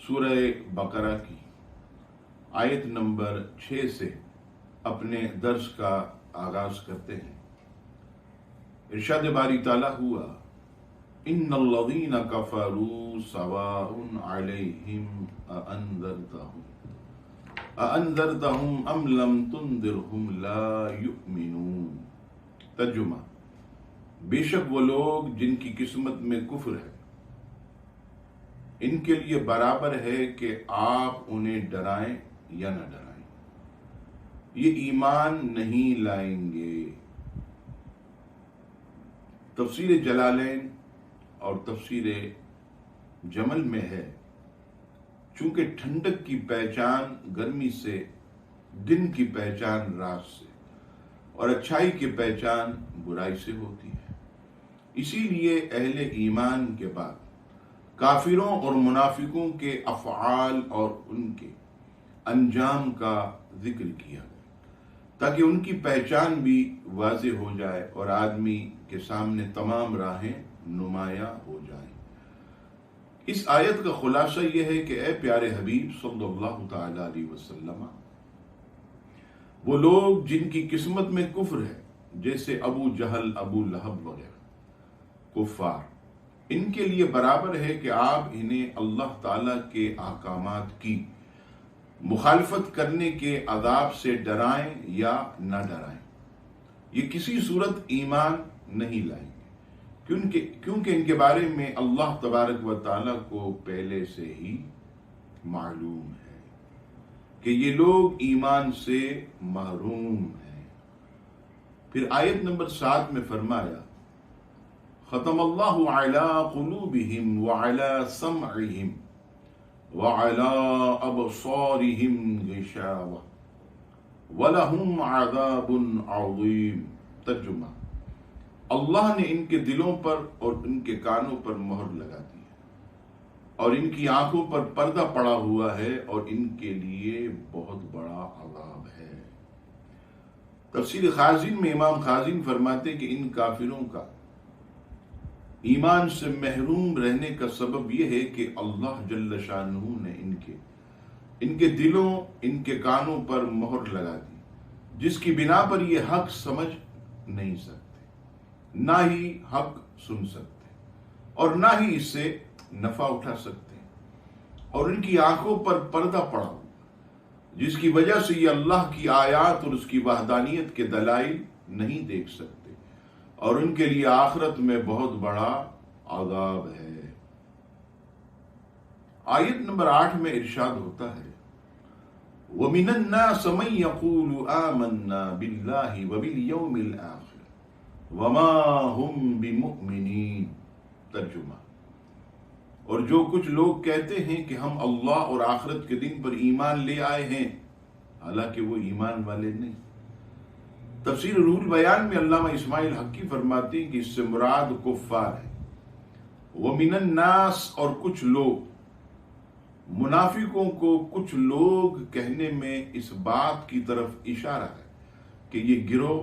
سورہ بقرہ کی آیت نمبر 6 سے اپنے درس کا آغاز کرتے ہیں۔ ارشاد باری تعالیٰ ہوا ان الذین کفروا سواء علیہم اانذرتہم ام لم تنذرہم لا یؤمنون۔ ترجمہ: بے شک وہ لوگ جن کی قسمت میں کفر ہے، ان کے لیے برابر ہے کہ آپ انہیں ڈرائیں یا نہ ڈرائیں، یہ ایمان نہیں لائیں گے۔ تفسیر جلالین اور تفسیر جمل میں ہے، چونکہ ٹھنڈک کی پہچان گرمی سے، دن کی پہچان رات سے، اور اچھائی کی پہچان برائی سے ہوتی ہے، اسی لیے اہل ایمان کے بعد کافروں اور منافقوں کے افعال اور ان کے انجام کا ذکر کیا گیا، تاکہ ان کی پہچان بھی واضح ہو جائے اور آدمی کے سامنے تمام راہیں نمایاں ہو جائیں۔ اس آیت کا خلاصہ یہ ہے کہ اے پیارے حبیب صلی اللہ تعالی علیہ وسلم، وہ لوگ جن کی قسمت میں کفر ہے، جیسے ابو جہل، ابو لہب وغیرہ کفار، ان کے لیے برابر ہے کہ آپ انہیں اللہ تعالی کے احکامات کی مخالفت کرنے کے عذاب سے ڈرائیں یا نہ ڈرائیں، یہ کسی صورت ایمان نہیں لائیں گے، کیونکہ ان کے بارے میں اللہ تبارک و تعالی کو پہلے سے ہی معلوم ہے کہ یہ لوگ ایمان سے محروم ہیں۔ پھر آیت نمبر 7 میں فرمایا ختم اللہ علی قلوبہم وعلی سمعہم وعلی ابصارہم غشاوہ ولہم عذاب عظیم۔ ترجمہ: اللہ نے ان کے دلوں پر اور ان کے کانوں پر مہر لگا دی ہے، اور ان کی آنکھوں پر پردہ پڑا ہوا ہے، اور ان کے لیے بہت بڑا عذاب ہے۔ تفسیر خازن میں امام خازن فرماتے کہ ان کافروں کا ایمان سے محروم رہنے کا سبب یہ ہے کہ اللہ جل شانہ نے ان کے دلوں، ان کے کانوں پر مہر لگا دی، جس کی بنا پر یہ حق سمجھ نہیں سکتے، نہ ہی حق سن سکتے، اور نہ ہی اس سے نفع اٹھا سکتے، اور ان کی آنکھوں پر پردہ پڑا ہوا، جس کی وجہ سے یہ اللہ کی آیات اور اس کی وحدانیت کے دلائل نہیں دیکھ سکتے، اور ان کے لیے آخرت میں بہت بڑا عذاب ہے۔ آیت نمبر 8 میں ارشاد ہوتا ہے وَمِنَ النَّاسِ مَن يَقُولُ آمَنَّا بِاللَّهِ وَبِالْيَوْمِ الْآخِرِ وَمَا هُمْ بِمُؤْمِنِينَ۔ ترجمہ: اور جو کچھ لوگ کہتے ہیں کہ ہم اللہ اور آخرت کے دن پر ایمان لے آئے ہیں، حالانکہ وہ ایمان والے نہیں۔ تفسیر روح البیان میں علامہ اسماعیل حقی فرماتے ہیں کہ اس سے مراد کفار ہے۔ وَمِنَ النَّاسِ اور کچھ لوگ، منافقوں کو کچھ لوگ کہنے میں اس بات کی طرف اشارہ ہے کہ یہ گروہ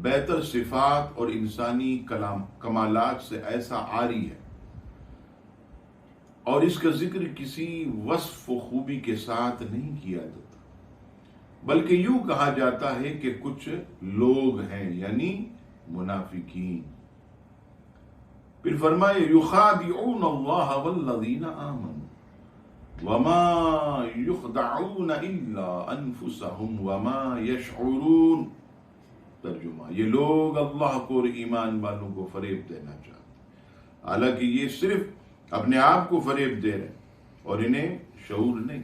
بہتر صفات اور انسانی کمالات سے ایسا عاری ہے، اور اس کا ذکر کسی وصف و خوبی کے ساتھ نہیں کیا جاتا، بلکہ یوں کہا جاتا ہے کہ کچھ لوگ ہیں، یعنی منافقین۔ پھر فرمائے یخادعون اللہ والذین آمنوا وما یخدعون الا انفسهم وما یشعرون۔ ترجمہ: یہ لوگ اللہ کو اور ایمان والوں کو فریب دینا چاہتے ہیں، حالانکہ یہ صرف اپنے آپ کو فریب دے رہے اور انہیں شعور نہیں۔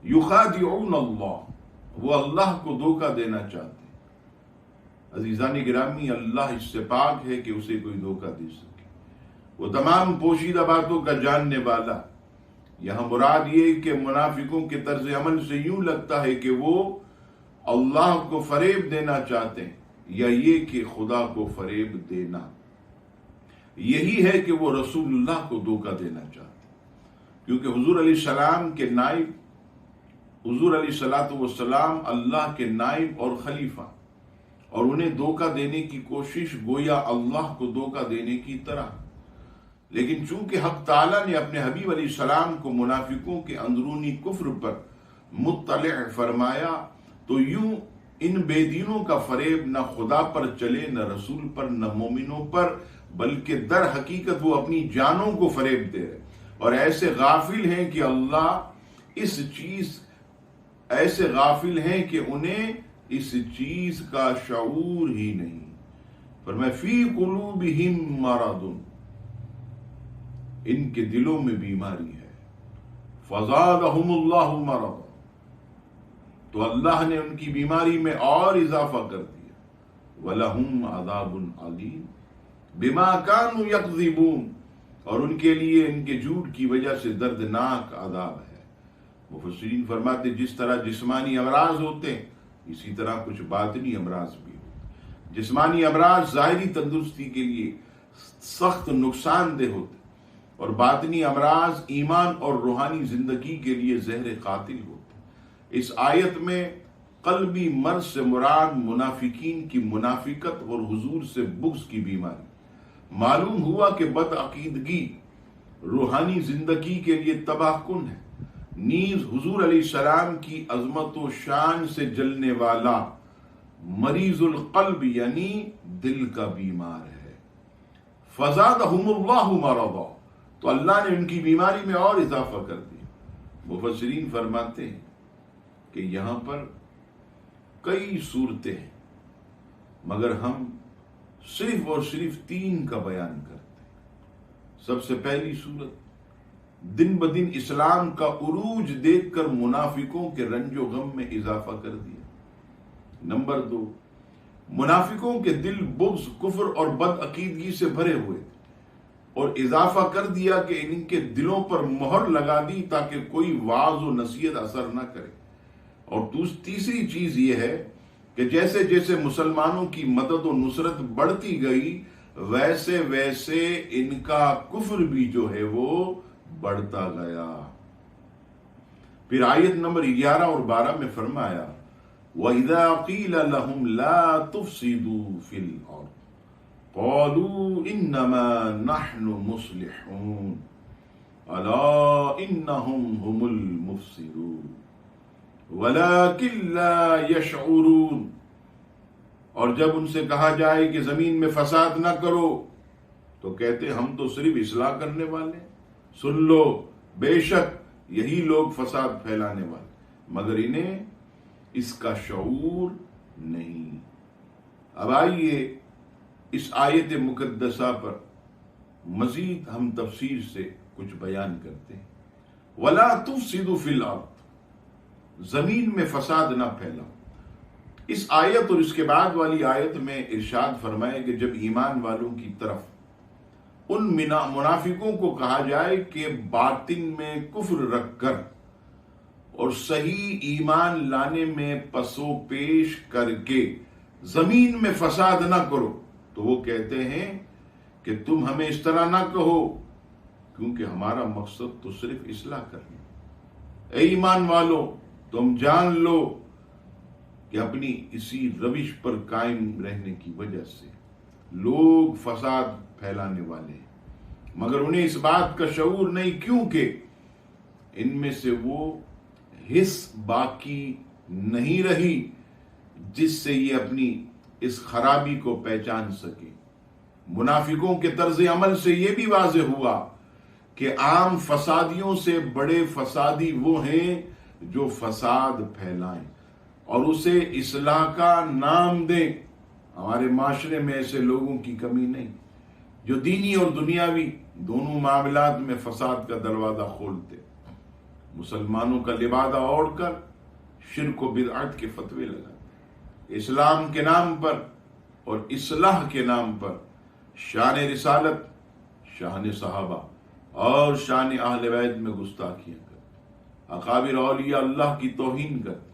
یخادعون اللہ، وہ اللہ کو دھوکہ دینا چاہتے ہیں۔ عزیزان گرامی، اللہ اس سے پاک ہے کہ اسے کوئی دھوکہ دے سکے، وہ تمام پوشیدہ باتوں کا جاننے والا۔ یہاں مراد یہ کہ منافقوں کے طرز عمل سے یوں لگتا ہے کہ وہ اللہ کو فریب دینا چاہتے ہیں، یا یہ کہ خدا کو فریب دینا، یہی ہے کہ وہ رسول اللہ کو دھوکہ دینا چاہتے ہیں، کیونکہ حضور علیہ السلام کے نائب، حضور علیہ السلام اللہ کے نائب اور خلیفہ، اور انہیں دھوکہ دینے کی کوشش گویا اللہ کو دھوکہ دینے کی طرح، لیکن چونکہ حق تعالیٰ نے اپنے حبیب علیہ السلام کو منافقوں کے اندرونی کفر پر مطلع فرمایا، تو یوں ان بے دینوں کا فریب نہ خدا پر چلے، نہ رسول پر، نہ مومنوں پر، بلکہ در حقیقت وہ اپنی جانوں کو فریب دے رہے اور ایسے غافل ہیں کہ ایسے غافل ہیں کہ انہیں اس چیز کا شعور ہی نہیں۔ فرمایا فی قلوبہم مرض، ان کے دلوں میں بیماری ہے، فزادہم اللہ مرض، تو اللہ نے ان کی بیماری میں اور اضافہ کر دیا، وَلَهُمْ عَذَابٌ عَلِيمٌ بِمَا كَانُوا يَكْذِبُونَ، اور ان کے لیے ان کے جھوٹ کی وجہ سے دردناک عذاب ہے۔ مفسرین فرماتے جس طرح جسمانی امراض ہوتے ہیں اسی طرح کچھ باطنی امراض بھی ہوتے۔ جسمانی امراض ظاہری تندرستی کے لیے سخت نقصان دہ ہوتے اور باطنی امراض ایمان اور روحانی زندگی کے لیے زہر قاتل ہوتے۔ اس آیت میں قلبی مرض سے مراد منافقین کی منافقت اور حضور سے بغض کی بیماری۔ معلوم ہوا کہ بدعقیدگی روحانی زندگی کے لیے تباہ کن ہے، نیز حضور علیہ السلام کی عظمت و شان سے جلنے والا مریض القلب یعنی دل کا بیمار ہے۔ فزادہم اللہ مرضا، تو اللہ نے ان کی بیماری میں اور اضافہ کر دیا۔ مفسرین فرماتے ہیں کہ یہاں پر کئی صورتیں ہیں مگر ہم صرف اور صرف 3 کا بیان کرتے ہیں۔ سب سے پہلی صورت، دن بدن اسلام کا عروج دیکھ کر منافقوں کے رنج و غم میں اضافہ کر دیا۔ نمبر 2، منافقوں کے دل بغض، کفر اور بدعقیدگی سے بھرے ہوئے اور اضافہ کر دیا کہ ان کے دلوں پر مہر لگا دی تاکہ کوئی وعظ و نصیحت اثر نہ کرے۔ اور تیسری چیز یہ ہے کہ جیسے جیسے مسلمانوں کی مدد و نصرت بڑھتی گئی ویسے ویسے ان کا کفر بھی جو ہے وہ بڑھتا گیا۔ پھر آیت نمبر 11 اور 12 میں فرمایا وَإِذَا قِيلَ لَهُمْ لَا تُفْسِدُوا فِي الْأَرْضِ قَالُوا إِنَّمَا نَحْنُ مُصْلِحُونَ أَلَا إِنَّهُمْ هُمُ الْمُفْسِدُونَ وَلَكِنْ لَا يَشْعُرُونَ، اور جب ان سے کہا جائے کہ زمین میں فساد نہ کرو تو کہتے ہم تو صرف اصلاح کرنے والے ہیں، سن لو بے شک یہی لوگ فساد پھیلانے والے، مگر انہیں اس کا شعور نہیں۔ اب آئیے اس آیت مقدسہ پر مزید ہم تفسیر سے کچھ بیان کرتے ہیں۔ وَلَا تُفْسِدُوا فِي الْأَرْضِ، زمین میں فساد نہ پھیلاؤ۔ اس آیت اور اس کے بعد والی آیت میں ارشاد فرمائے کہ جب ایمان والوں کی طرف ان منافقوں کو کہا جائے کہ باطن میں کفر رکھ کر اور صحیح ایمان لانے میں پسو پیش کر کے زمین میں فساد نہ کرو، تو وہ کہتے ہیں کہ تم ہمیں اس طرح نہ کہو کیونکہ ہمارا مقصد تو صرف اصلاح کرنا۔ اے ایمان والو، تم جان لو کہ اپنی اسی روش پر قائم رہنے کی وجہ سے لوگ فساد پھیلانے والے ہیں، مگر انہیں اس بات کا شعور نہیں کیونکہ ان میں سے وہ حس باقی نہیں رہی جس سے یہ اپنی اس خرابی کو پہچان سکے۔ منافقوں کے طرز عمل سے یہ بھی واضح ہوا کہ عام فسادیوں سے بڑے فسادی وہ ہیں جو فساد پھیلائیں اور اسے اصلاح کا نام دیں۔ ہمارے معاشرے میں ایسے لوگوں کی کمی نہیں جو دینی اور دنیاوی دونوں معاملات میں فساد کا دروازہ کھولتے، مسلمانوں کا لبادہ اوڑھ کر شرک و بدعت کے فتوے لگاتے، اسلام کے نام پر اور اصلاح کے نام پر شان رسالت، شان صحابہ اور شان اہل بیت میں گستاخیاں کرتے، اکابر اولیاء اللہ کی توہین کرتے،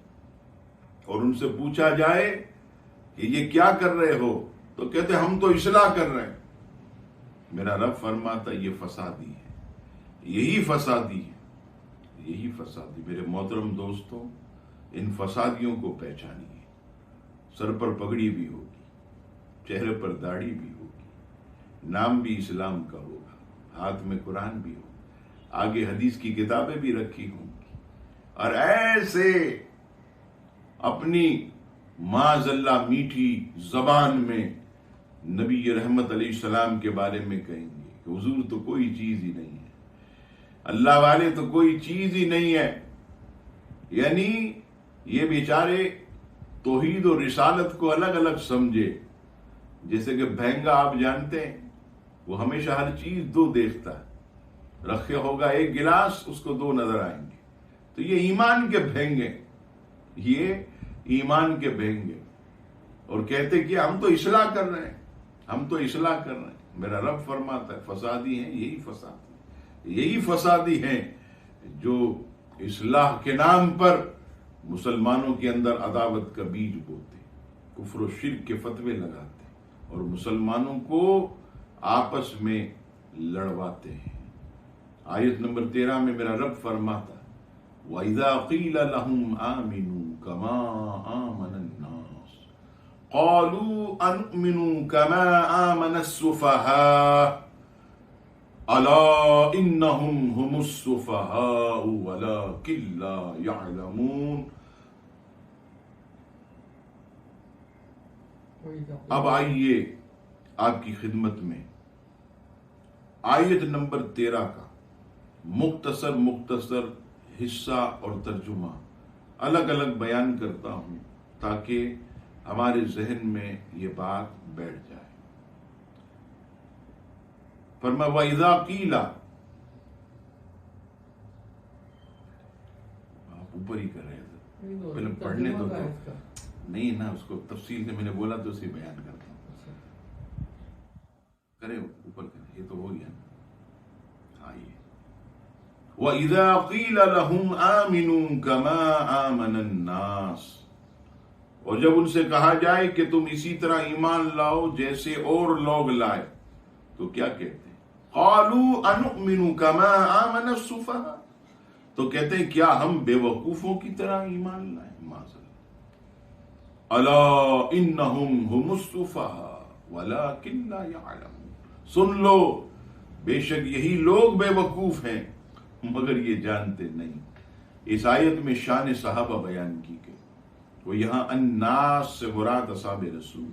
اور ان سے پوچھا جائے کہ یہ کیا کر رہے ہو تو کہتے ہم تو اصلاح کر رہے ہیں۔ میرا رب فرماتا یہ فسادی ہے، یہی فسادی ہے، یہی فسادی۔ میرے محترم دوستوں، ان فسادیوں کو پہچانیے۔ سر پر پگڑی بھی ہوگی، چہرے پر داڑھی بھی ہوگی، نام بھی اسلام کا ہوگا، ہاتھ میں قرآن بھی ہو، آگے حدیث کی کتابیں بھی رکھی ہوں، اور ایسے اپنی معاذ اللہ میٹھی زبان میں نبی رحمت علیہ السلام کے بارے میں کہیں گے کہ حضور تو کوئی چیز ہی نہیں ہے، اللہ والے تو کوئی چیز ہی نہیں ہے. یعنی یہ بیچارے توحید و رسالت کو الگ الگ سمجھے. جیسے کہ بھینگا آپ جانتے ہیں، وہ ہمیشہ ہر چیز دو دیکھتا ہے، رکھے ہوگا ایک گلاس، اس کو دو نظر آئیں گے. تو یہ ایمان کے بھینگے، یہ ایمان کے بھینگے، اور کہتے کہ ہم تو اصلاح کر رہے ہیں، ہم تو اصلاح کر رہے ہیں. میرا رب فرماتا ہے فسادی ہیں یہی فسادی ہیں جو اصلاح کے نام پر مسلمانوں کے اندر عداوت کا بیج بوتے، کفر و شرک کے فتوے لگاتے اور مسلمانوں کو آپس میں لڑواتے ہیں. آیت نمبر 13 میں میرا رب فرماتا ہے وَإِذَا قِيلَ لَهُمْ آمِنُوا كَمَا آمَنَ النَّاسُ قَالُوا أَنُؤْمِنُوا كَمَا آمَنَ السُّفَهَاءُ أَلَا إِنَّهُمْ هُمُ السُّفَهَاءُ وَلَكِنْ لَا يَعْلَمُونَ. اب آئیے آپ کی خدمت میں آیت نمبر 13 کا مختصر حصہ اور ترجمہ الگ الگ بیان کرتا ہوں تاکہ ہمارے ذہن میں یہ بات بیٹھ جائے. فرمایا وَإِذَا قِيلَ، آپ اوپر ہی کر رہے تھے، پہلے پڑھنے تو نہیں نا، اس کو تفصیل سے میں نے بولا تو اسے بیان کرتا ہوں. کرے اوپر کرے، یہ تو ہو گیا نا. آئیے وَإِذَا قِيلَ لَهُمْ آمِنُوا كَمَا آمَنَ النَّاسُ، اور جب ان سے کہا جائے کہ تم اسی طرح ایمان لاؤ جیسے اور لوگ لائے، تو کیا کہتے ہیں؟ قَالُوا أَنُؤْمِنُ كَمَا آمَنَ السُّفَهَاءُ، تو کہتے ہیں کیا ہم بے وقوفوں کی طرح ایمان لائیں؟ الا انہم ہم السفہاء ولکن لا یعلمون، سن لو بے شک یہی لوگ بے وقوف ہیں مگر یہ جانتے نہیں. اس آیت میں شان صحابہ بیان کی گئی، وہ یہاں الناس سے مراد اصحاب رسول،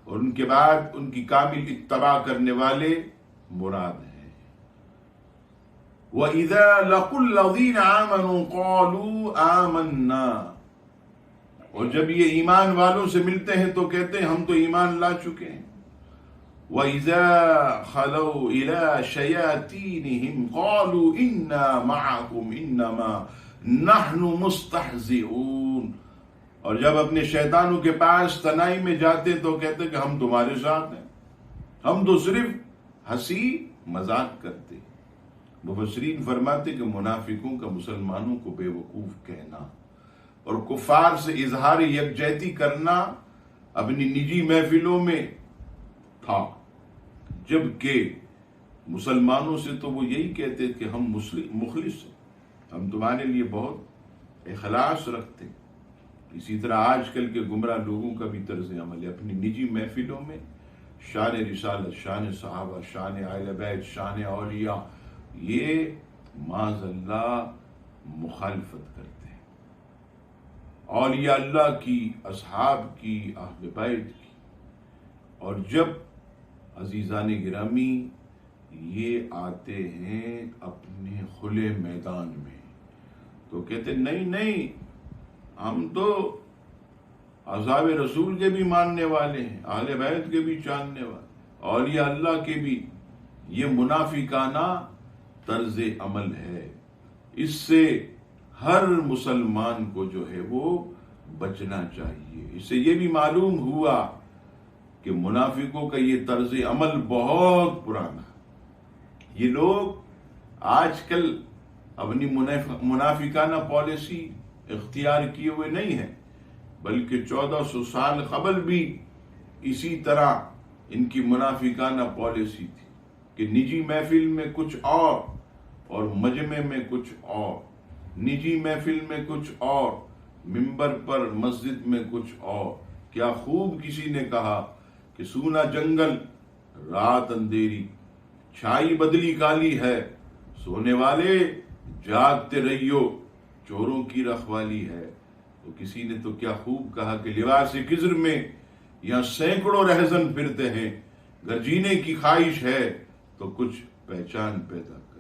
اور ان کے بعد ان کی کامل اتباع کرنے والے مراد ہیں. وَإِذَا لَقُوا الَّذِينَ آمَنُوا قَالُوا آمَنَّا، اور جب یہ ایمان والوں سے ملتے ہیں تو کہتے ہیں ہم تو ایمان لا چکے ہیں. وَإِذَا خَلَوْا إِلَى شَيَاطِينِهِمْ قَالُوا إِنَّا مَعَكُمْ إِنَّمَا نَحْنُ مُسْتَهْزِئُونَ، اور جب اپنے شیطانوں کے پاس تنہائی میں جاتے تو کہتے کہ ہم تمہارے ساتھ ہیں، ہم تو صرف ہنسی مذاق کرتے. مفسرین فرماتے کہ منافقوں کا مسلمانوں کو بے وقوف کہنا اور کفار سے اظہار یکجہتی کرنا اپنی نجی محفلوں میں تھا، جبکہ مسلمانوں سے تو وہ یہی کہتے کہ ہم مخلص ہیں، ہم تمہارے لیے بہت اخلاص رکھتے. اسی طرح آج کل کے گمراہ لوگوں کا بھی طرز عمل ہے، اپنی نجی محفلوں میں شان رسالت، شان صحابہ، شان اہل بیت، شان اولیاء، یہ معاذ اللہ مخالفت کرتے. اولیاء اللہ کی، اصحاب کی، اہل بیت کی. اور جب عزیزان گرامی یہ آتے ہیں اپنے کھلے میدان میں تو کہتے نہیں ہم تو اصحاب رسول کے بھی ماننے والے ہیں، اہل بیت کے بھی جاننے والے، اولیاء اللہ کے بھی. یہ منافقانہ طرز عمل ہے، اس سے ہر مسلمان کو جو ہے وہ بچنا چاہیے. اس سے یہ بھی معلوم ہوا کہ منافقوں کا یہ طرز عمل بہت پرانا ہے. یہ لوگ آج کل اپنی منافقانہ پالیسی اختیار کیے ہوئے نہیں ہیں، بلکہ 1400 سال قبل بھی اسی طرح ان کی منافقانہ پالیسی تھی کہ نجی محفل میں کچھ اور مجمع میں کچھ اور، نجی محفل میں کچھ اور، منبر پر مسجد میں کچھ اور. کیا خوب کسی نے کہا کہ سونا جنگل رات اندھیری، چھائی بدلی کالی ہے، سونے والے جاگتے رہیو، چوروں کی رکھوالی ہے۔ تو کسی نے تو کیا خوب کہا کہ لباس کزر میں یہاں سینکڑوں رہزن پھرتے ہیں، گر جینے کی خواہش ہے تو کچھ پہچان پیدا کر۔